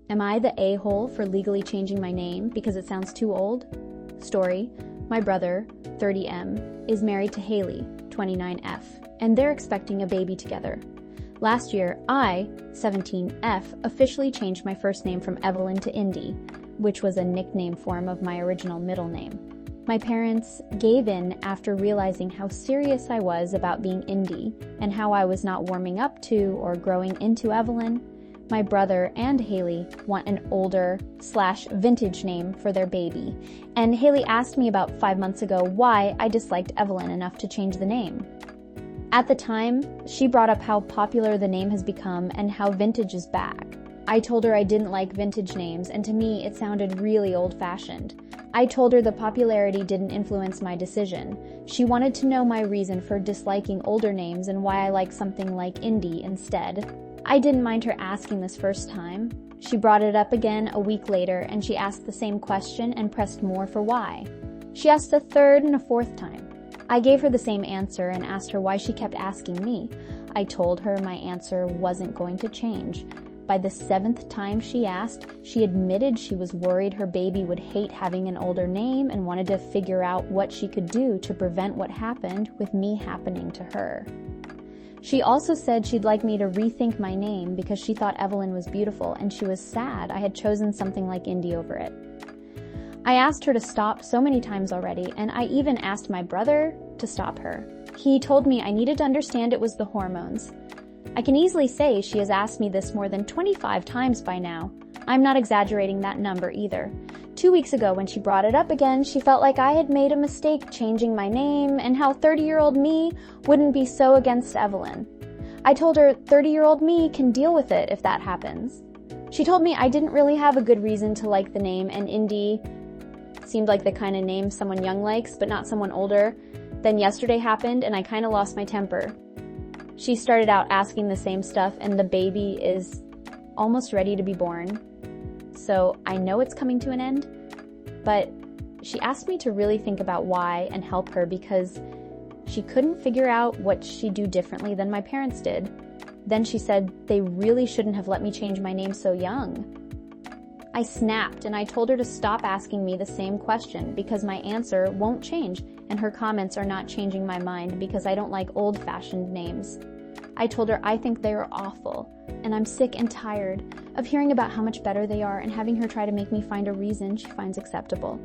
Am I the a-hole for legally changing my name because it sounds too old? Story: my brother, 30M, is married to Haley, 29F, and they're expecting a baby together. Last year, I, 17F, officially changed my first name from Evelyn to Indy, which was a nickname form of my original middle name. My parents gave in after realizing how serious I was about being Indy and how I was not warming up to or growing into Evelyn. My brother and Haley want an older/vintage name for their baby, and Haley asked me about 5 months ago why I disliked Evelyn enough to change the name. At the time, she brought up how popular the name has become and how vintage is back. I told her I didn't like vintage names, and to me it sounded really old-fashioned. I told her the popularity didn't influence my decision. She wanted to know my reason for disliking older names and why I like something like Indy instead. I didn't mind her asking this first time. She brought it up again a week later, and she asked the same question and pressed more for why. She asked a third and a fourth time. I gave her the same answer and asked her why she kept asking me. I told her my answer wasn't going to change. By the 7th time she asked, she admitted she was worried her baby would hate having an older name and wanted to figure out what she could do to prevent what happened with me happening to her. She also said she'd like me to rethink my name because she thought Evelyn was beautiful and she was sad I had chosen something like Indy over it. I asked her to stop so many times already, and I even asked my brother to stop her. He told me I needed to understand it was the hormones. I can easily say she has asked me this more than 25 times by now. I'm not exaggerating that number either. 2 weeks ago when she brought it up again, she felt like I had made a mistake changing my name and how 30-year-old me wouldn't be so against Evelyn. I told her 30-year-old me can deal with it if that happens. She told me I didn't really have a good reason to like the name, and Indy seemed like the kind of name someone young likes, but not someone older. Then yesterday happened and I kind of lost my temper. She started out asking the same stuff, and the baby is almost ready to be born. So I know it's coming to an end, but she asked me to really think about why and help her because she couldn't figure out what she'd do differently than my parents did. Then she said they really shouldn't have let me change my name so young. I snapped and I told her to stop asking me the same question because my answer won't change and her comments are not changing my mind because I don't like old-fashioned names. I told her I think they are awful and I'm sick and tired of hearing about how much better they are and having her try to make me find a reason she finds acceptable.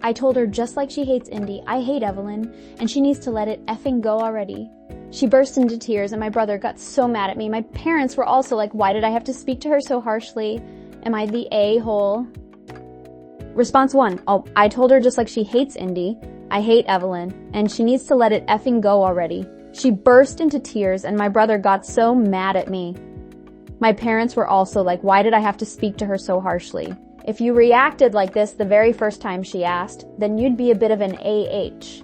I told her just like she hates Indy, I hate Evelyn and she needs to let it effing go already. She burst into tears and my brother got so mad at me. My parents were also like, why did I have to speak to her so harshly? Am I the a-hole? Response 1. Oh, I told her just like she hates Indy, I hate Evelyn, and she needs to let it effing go already. She burst into tears and my brother got so mad at me. My parents were also like, why did I have to speak to her so harshly? If you reacted like this the very first time she asked, then you'd be a bit of an AH.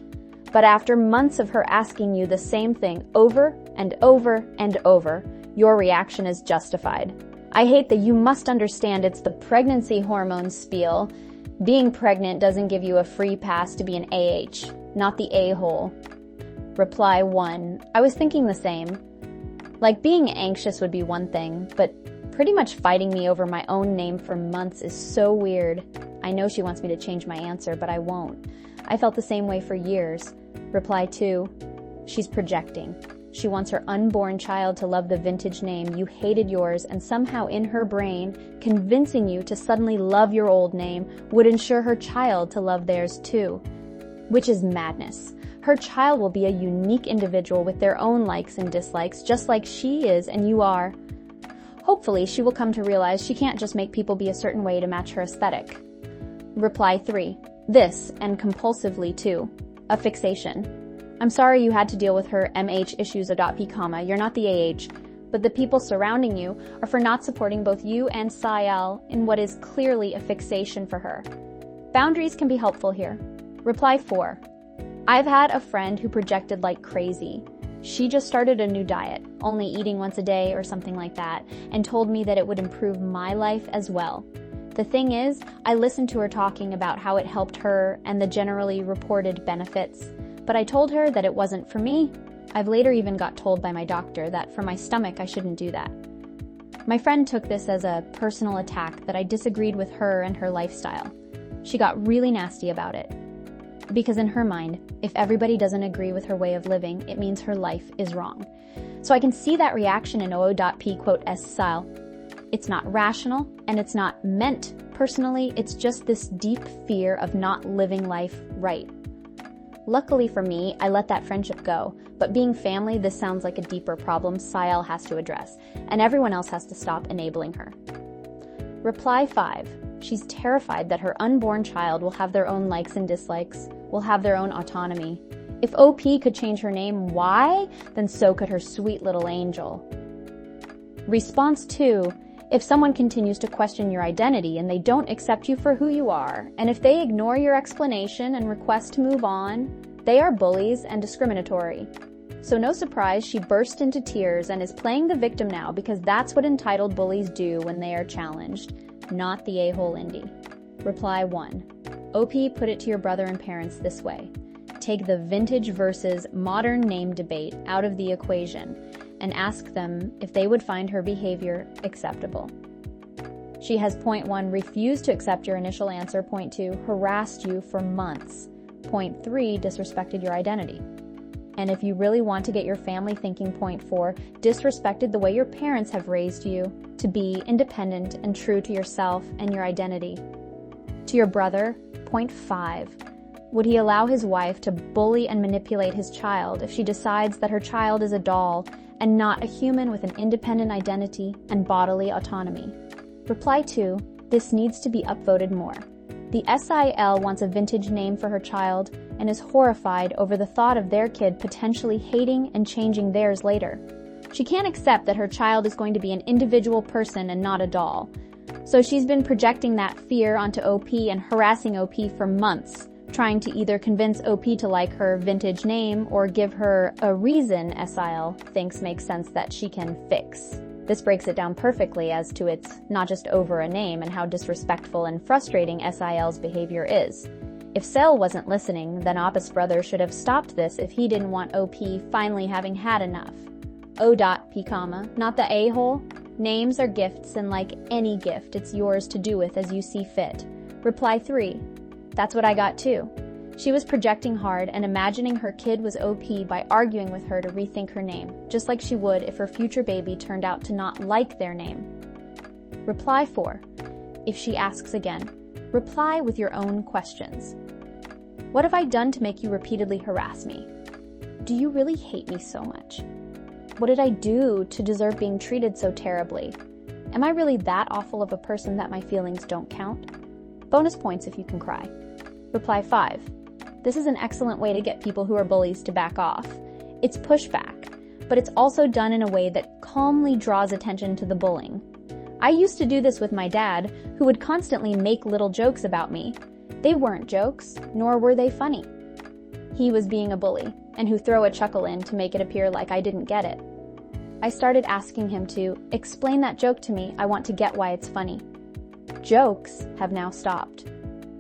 But after months of her asking you the same thing over and over and over, your reaction is justified. I hate that you must understand it's the pregnancy hormone spiel. Being pregnant doesn't give you a free pass to be an AH, not the a-hole. Reply 1. I was thinking the same. Like, being anxious would be one thing, but pretty much fighting me over my own name for months is so weird. I know she wants me to change my answer, but I won't. I felt the same way for years. Reply 2. She's projecting. She wants her unborn child to love the vintage name. You hated yours, and somehow in her brain, convincing you to suddenly love your old name would ensure her child to love theirs too. Which is madness. Her child will be a unique individual with their own likes and dislikes, just like she is and you are. Hopefully, she will come to realize she can't just make people be a certain way to match her aesthetic. Reply 3. This, and compulsively too. A fixation. I'm sorry you had to deal with her MH issues.p, you're not the AH, but the people surrounding you are for not supporting both you and Sayal in what is clearly a fixation for her. Boundaries can be helpful here. Reply 4. I've had a friend who projected like crazy. She just started a new diet, only eating once a day or something like that, and told me that it would improve my life as well. The thing is, I listened to her talking about how it helped her and the generally reported benefits, but I told her that it wasn't for me. I've later even got told by my doctor that for my stomach I shouldn't do that. My friend took this as a personal attack that I disagreed with her and her lifestyle. She got really nasty about it. Because in her mind, if everybody doesn't agree with her way of living, it means her life is wrong. So I can see that reaction in O.P. quote S style. It's not rational, and it's not meant personally, it's just this deep fear of not living life right. Luckily for me, I let that friendship go, but being family, this sounds like a deeper problem Sayal has to address, and everyone else has to stop enabling her. Reply 5. She's terrified that her unborn child will have their own likes and dislikes, will have their own autonomy. If OP could change her name, why? Then so could her sweet little angel. Response 2. If someone continues to question your identity and they don't accept you for who you are, and if they ignore your explanation and request to move on, they are bullies and discriminatory. So no surprise, she burst into tears and is playing the victim now because that's what entitled bullies do when they are challenged, not the a-hole indie. Reply 1. OP put it to your brother and parents this way. Take the vintage versus modern name debate out of the equation and ask them if they would find her behavior acceptable. She has point 1, refused to accept your initial answer. Point 2, harassed you for months. Point 3, disrespected your identity. And if you really want to get your family thinking, point 4, disrespected the way your parents have raised you to be independent and true to yourself and your identity. To your brother, point 5, would he allow his wife to bully and manipulate his child if she decides that her child is a doll and not a human with an independent identity and bodily autonomy? Reply 2, this needs to be upvoted more. The SIL wants a vintage name for her child and is horrified over the thought of their kid potentially hating and changing theirs later. She can't accept that her child is going to be an individual person and not a doll. So she's been projecting that fear onto OP and harassing OP for months, trying to either convince OP to like her vintage name or give her a reason SIL thinks makes sense that she can fix. This breaks it down perfectly as to it's not just over a name and how disrespectful and frustrating SIL's behavior is. If Sel wasn't listening, then Appa's brother should have stopped this if he didn't want OP finally having had enough. O.P, not the a-hole. Names are gifts, and like any gift, it's yours to do with as you see fit. Reply 3. That's what I got too. She was projecting hard and imagining her kid was OP by arguing with her to rethink her name, just like she would if her future baby turned out to not like their name. Reply 4. If she asks again, reply with your own questions. What have I done to make you repeatedly harass me? Do you really hate me so much? What did I do to deserve being treated so terribly? Am I really that awful of a person that my feelings don't count? Bonus points if you can cry. Reply 5. This is an excellent way to get people who are bullies to back off. It's pushback, but it's also done in a way that calmly draws attention to the bullying. I used to do this with my dad, who would constantly make little jokes about me. They weren't jokes, nor were they funny. He was being a bully, and who throw a chuckle in to make it appear like I didn't get it. I started asking him to explain that joke to me. I want to get why it's funny. Jokes have now stopped.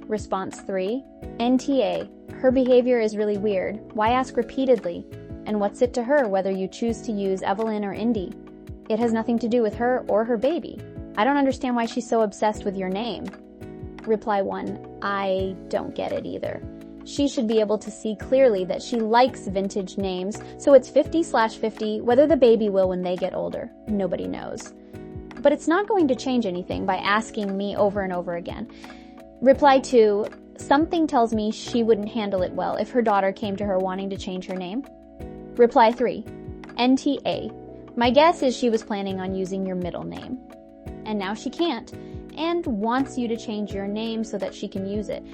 Response 3, NTA. Her behavior is really weird. Why ask repeatedly? And what's it to her whether you choose to use Evelyn or Indy? It has nothing to do with her or her baby. I don't understand why she's so obsessed with your name. Reply 1, I don't get it either. She should be able to see clearly that she likes vintage names, so it's 50/50, whether the baby will when they get older. Nobody knows. But it's not going to change anything by asking me over and over again. Reply 2, something tells me she wouldn't handle it well if her daughter came to her wanting to change her name. Reply 3, NTA. My guess is she was planning on using your middle name. And now she can't, and wants you to change your name so that she can use it.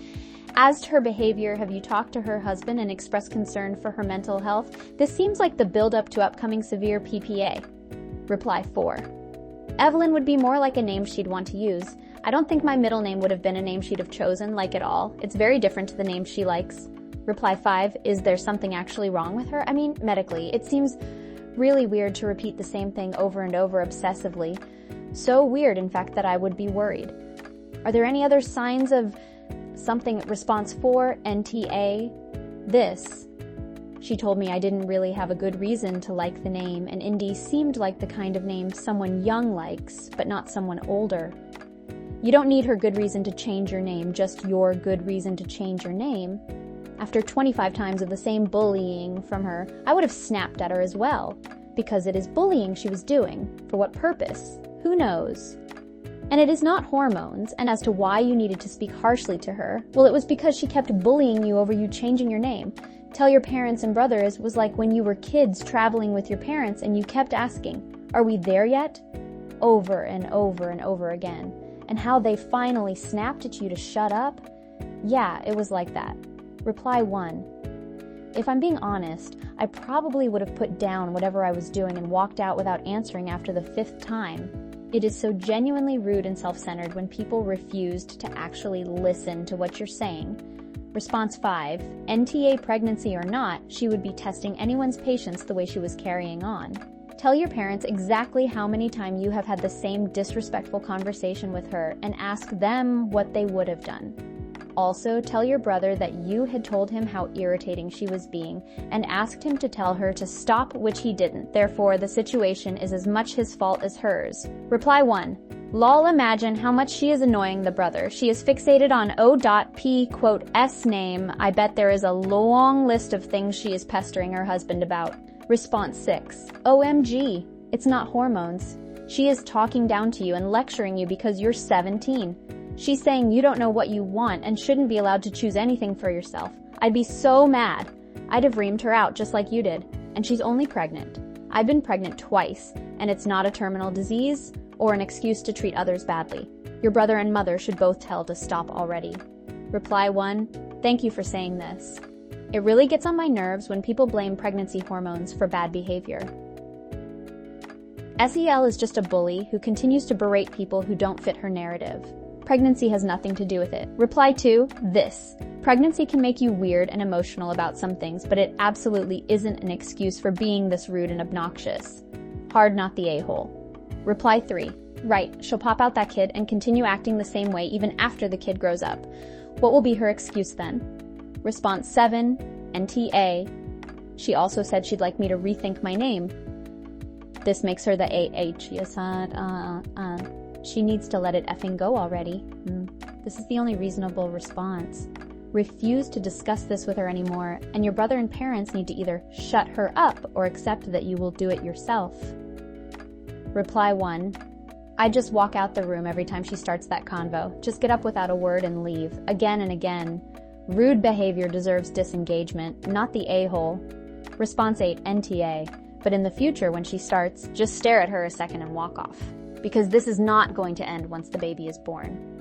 As to her behavior, have you talked to her husband and expressed concern for her mental health? This seems like the build-up to upcoming severe PPA. Reply 4. Evelyn would be more like a name she'd want to use. I don't think my middle name would have been a name she'd have chosen, like at all. It's very different to the name she likes. Reply 5. Is there something actually wrong with her? I mean, medically. It seems really weird to repeat the same thing over and over obsessively. So weird, in fact, that I would be worried. Are there any other signs of something? Response 4, NTA. This She told me I didn't really have a good reason to like the name, and Indy seemed like the kind of name someone young likes, but not someone older. You don't need her good reason to change your name, just your good reason to change your name. After 25 times of the same bullying from her, I would have snapped at her as well, because it is bullying she was doing. For what purpose? Who knows? And it is not hormones, and as to why you needed to speak harshly to her, well, it was because she kept bullying you over you changing your name. Tell your parents and brothers was like when you were kids traveling with your parents and you kept asking, "Are we there yet?" Over and over and over again. And how they finally snapped at you to shut up? Yeah, it was like that. Reply 1. If I'm being honest, I probably would have put down whatever I was doing and walked out without answering after the 5th time. It is so genuinely rude and self-centered when people refused to actually listen to what you're saying. Response 5. NTA pregnancy or not, she would be testing anyone's patience the way she was carrying on. Tell your parents exactly how many times you have had the same disrespectful conversation with her and ask them what they would have done. Also, tell your brother that you had told him how irritating she was being and asked him to tell her to stop, which he didn't. Therefore, the situation is as much his fault as hers. Reply 1. Lol, imagine how much she is annoying the brother. She is fixated on O.P. S name. I bet there is a long list of things she is pestering her husband about. Response 6. OMG. It's not hormones. She is talking down to you and lecturing you because you're 17. She's saying you don't know what you want and shouldn't be allowed to choose anything for yourself. I'd be so mad. I'd have reamed her out just like you did. And she's only pregnant. I've been pregnant twice, and it's not a terminal disease or an excuse to treat others badly. Your brother and mother should both tell to stop already. Reply 1. Thank you for saying this. It really gets on my nerves when people blame pregnancy hormones for bad behavior. SEL is just a bully who continues to berate people who don't fit her narrative. Pregnancy has nothing to do with it. Reply 2, this. Pregnancy can make you weird and emotional about some things, but it absolutely isn't an excuse for being this rude and obnoxious. Hard not the a-hole. Reply 3, right, she'll pop out that kid and continue acting the same way even after the kid grows up. What will be her excuse then? Response 7, NTA. She also said she'd like me to rethink my name. This makes her the AH. She needs to let it effing go already. This is the only reasonable response. Refuse to discuss this with her anymore, and your brother and parents need to either shut her up or accept that you will do it yourself. Reply 1. I just walk out the room every time she starts that convo. Just get up without a word and leave, again and again. Rude behavior deserves disengagement, not the a-hole. Response 8, NTA. But in the future, when she starts, just stare at her a second and walk off. Because this is not going to end once the baby is born.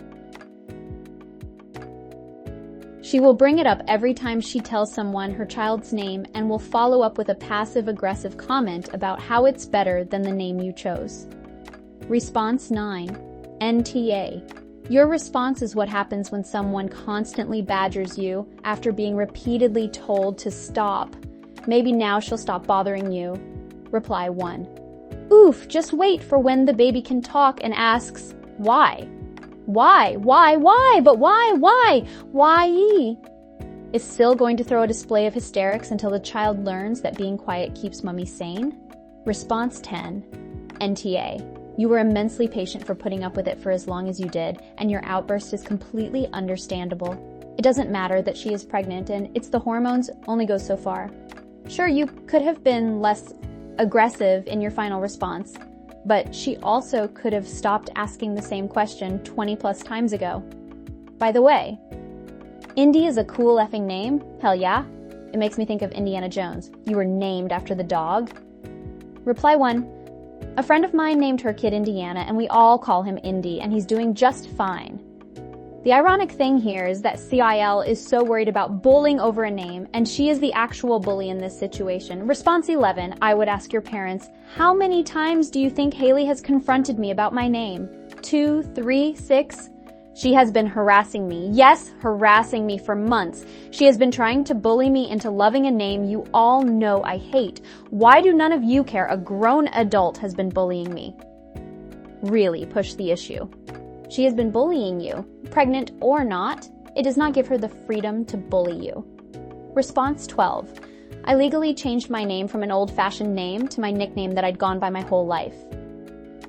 She will bring it up every time she tells someone her child's name and will follow up with a passive-aggressive comment about how it's better than the name you chose. Response 9, NTA. Your response is what happens when someone constantly badgers you after being repeatedly told to stop. Maybe now she'll stop bothering you. Reply 1. Oof, just wait for when the baby can talk and asks, why? Why? But why? Is Syl going to throw a display of hysterics until the child learns that being quiet keeps mommy sane? Response 10, NTA. You were immensely patient for putting up with it for as long as you did, and your outburst is completely understandable. It doesn't matter that she is pregnant, and it's the hormones only goes so far. Sure, you could have been less aggressive in your final response, but she also could have stopped asking the same question 20 plus times ago. By the way, Indy is a cool effing name. Hell yeah. It makes me think of Indiana Jones. You were named after the dog. Reply 1. A friend of mine named her kid Indiana, and we all call him Indy, and he's doing just fine. The ironic thing here is that CIL is so worried about bullying over a name, and she is the actual bully in this situation. Response 11, I would ask your parents, how many times do you think Haley has confronted me about my name? 2, 3, 6? She has been harassing me. Yes, harassing me for months. She has been trying to bully me into loving a name you all know I hate. Why do none of you care? A grown adult has been bullying me. Really push the issue. She has been bullying you. Pregnant or not, it does not give her the freedom to bully you. Response 12. I legally changed my name from an old-fashioned name to my nickname that I'd gone by my whole life.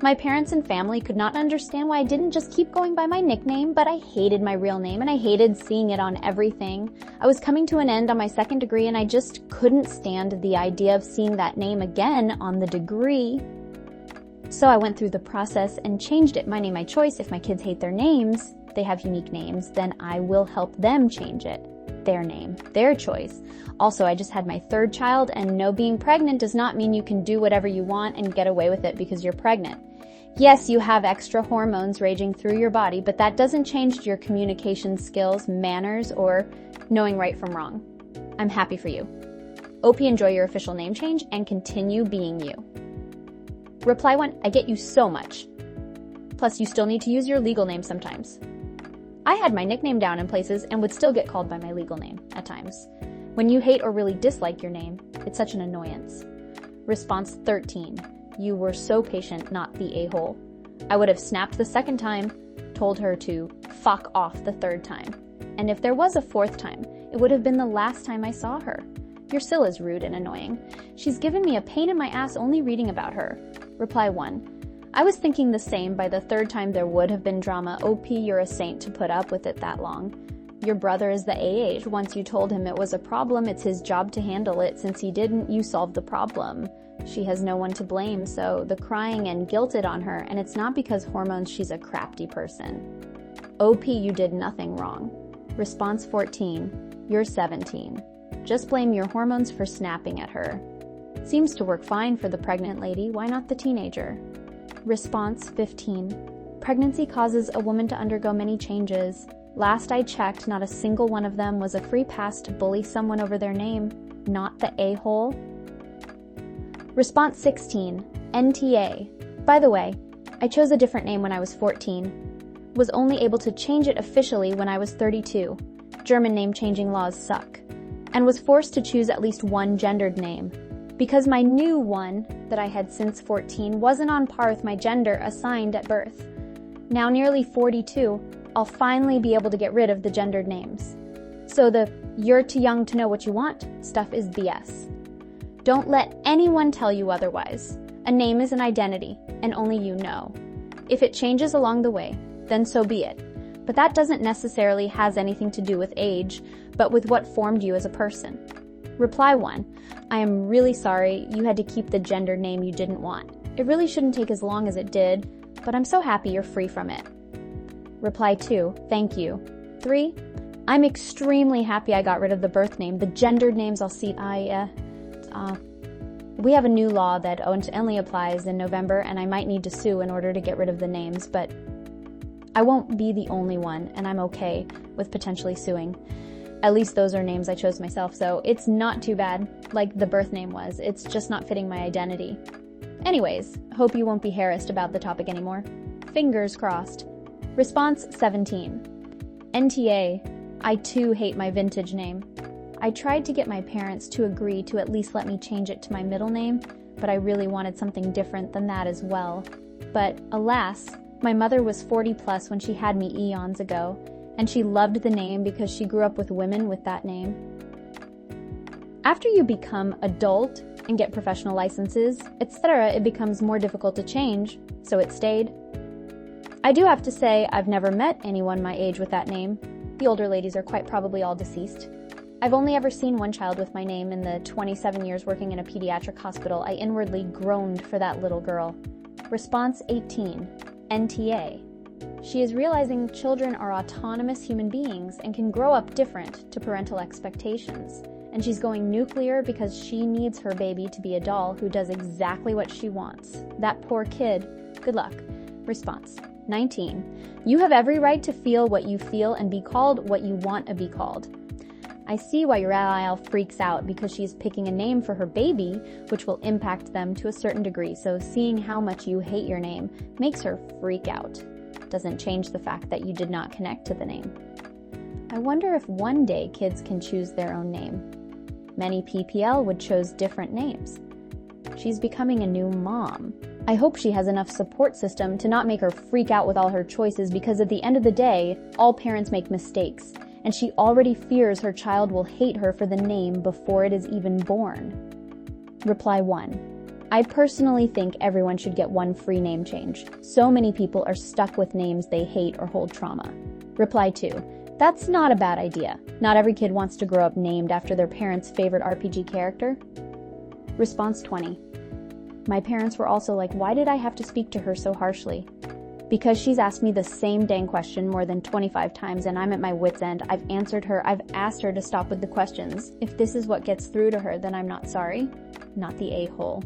My parents and family could not understand why I didn't just keep going by my nickname, but I hated my real name and I hated seeing it on everything. I was coming to an end on my second degree and I just couldn't stand the idea of seeing that name again on the degree. So I went through the process and changed it. My name, my choice. If my kids hate their names, they have unique names, then I will help them change it. Their name, their choice. Also, I just had my third child, and no, being pregnant does not mean you can do whatever you want and get away with it because you're pregnant. Yes, you have extra hormones raging through your body, but that doesn't change your communication skills, manners, or knowing right from wrong. I'm happy for you. Hope you enjoy your official name change and continue being you. Reply 1, I get you so much. Plus, you still need to use your legal name sometimes. I had my nickname down in places and would still get called by my legal name at times. When you hate or really dislike your name, it's such an annoyance. Response 13. You were so patient, not the a-hole. I would have snapped the second time, told her to fuck off the third time. And if there was a fourth time, it would have been the last time I saw her. Your Syl is rude and annoying. She's given me a pain in my ass only reading about her. Reply 1. I was thinking the same. By the third time there would have been drama. OP, you're a saint to put up with it that long. Your brother is the AH. Once you told him it was a problem, it's his job to handle it. Since he didn't, you solved the problem. She has no one to blame, so the crying and guilted on her, and it's not because hormones, she's a crafty person. OP, you did nothing wrong. Response 14. You're 17. Just blame your hormones for snapping at her. Seems to work fine for the pregnant lady. Why not the teenager? Response 15. Pregnancy causes a woman to undergo many changes. Last I checked, not a single one of them was a free pass to bully someone over their name, not the a-hole. Response 16. NTA. By the way, I chose a different name when I was 14. Was only able to change it officially when I was 32. German name changing laws suck. And was forced to choose at least one gendered name. Because my new one, that I had since 14, wasn't on par with my gender assigned at birth. Now nearly 42, I'll finally be able to get rid of the gendered names. So the "you're too young to know what you want" stuff is BS. Don't let anyone tell you otherwise. A name is an identity, and only you know. If it changes along the way, then so be it. But that doesn't necessarily has anything to do with age, but with what formed you as a person. Reply 1. I am really sorry you had to keep the gendered name you didn't want. It really shouldn't take as long as it did, but I'm so happy you're free from it. Reply 2. Thank you. 3. I'm extremely happy I got rid of the birth name. The gendered names I'll see. We have a new law that only applies in November, and I might need to sue in order to get rid of the names, but I won't be the only one, and I'm okay with potentially suing. At least those are names I chose myself, so it's not too bad, like the birth name was. It's just not fitting my identity. Anyways, hope you won't be harassed about the topic anymore. Fingers crossed. Response 17. NTA. I too hate my vintage name. I tried to get my parents to agree to at least let me change it to my middle name, but I really wanted something different than that as well. But alas, my mother was 40 plus when she had me eons ago, and she loved the name because she grew up with women with that name. After you become adult and get professional licenses, etc., it becomes more difficult to change, so it stayed. I do have to say I've never met anyone my age with that name. The older ladies are quite probably all deceased. I've only ever seen one child with my name. In the 27 years working in a pediatric hospital, I inwardly groaned for that little girl. Response 18. NTA. She is realizing children are autonomous human beings and can grow up different to parental expectations. And she's going nuclear because she needs her baby to be a doll who does exactly what she wants. That poor kid. Good luck. Response 19. You have every right to feel what you feel and be called what you want to be called. I see why your ally freaks out because she's picking a name for her baby, which will impact them to a certain degree, so seeing how much you hate your name makes her freak out. Doesn't change the fact that you did not connect to the name. I wonder if one day kids can choose their own name. Many PPL would choose different names. She's becoming a new mom. I hope she has enough support system to not make her freak out with all her choices, because at the end of the day, all parents make mistakes. and she already fears her child will hate her for the name before it is even born. Reply 1. I personally think everyone should get one free name change. So many people are stuck with names they hate or hold trauma. Reply 2. That's not a bad idea. Not every kid wants to grow up named after their parents' favorite RPG character. Response 20. My parents were also like, why did I have to speak to her so harshly? Because she's asked me the same dang question more than 25 times and I'm at my wit's end. I've answered her. I've asked her to stop with the questions. If this is what gets through to her, then I'm not sorry. Not the a-hole.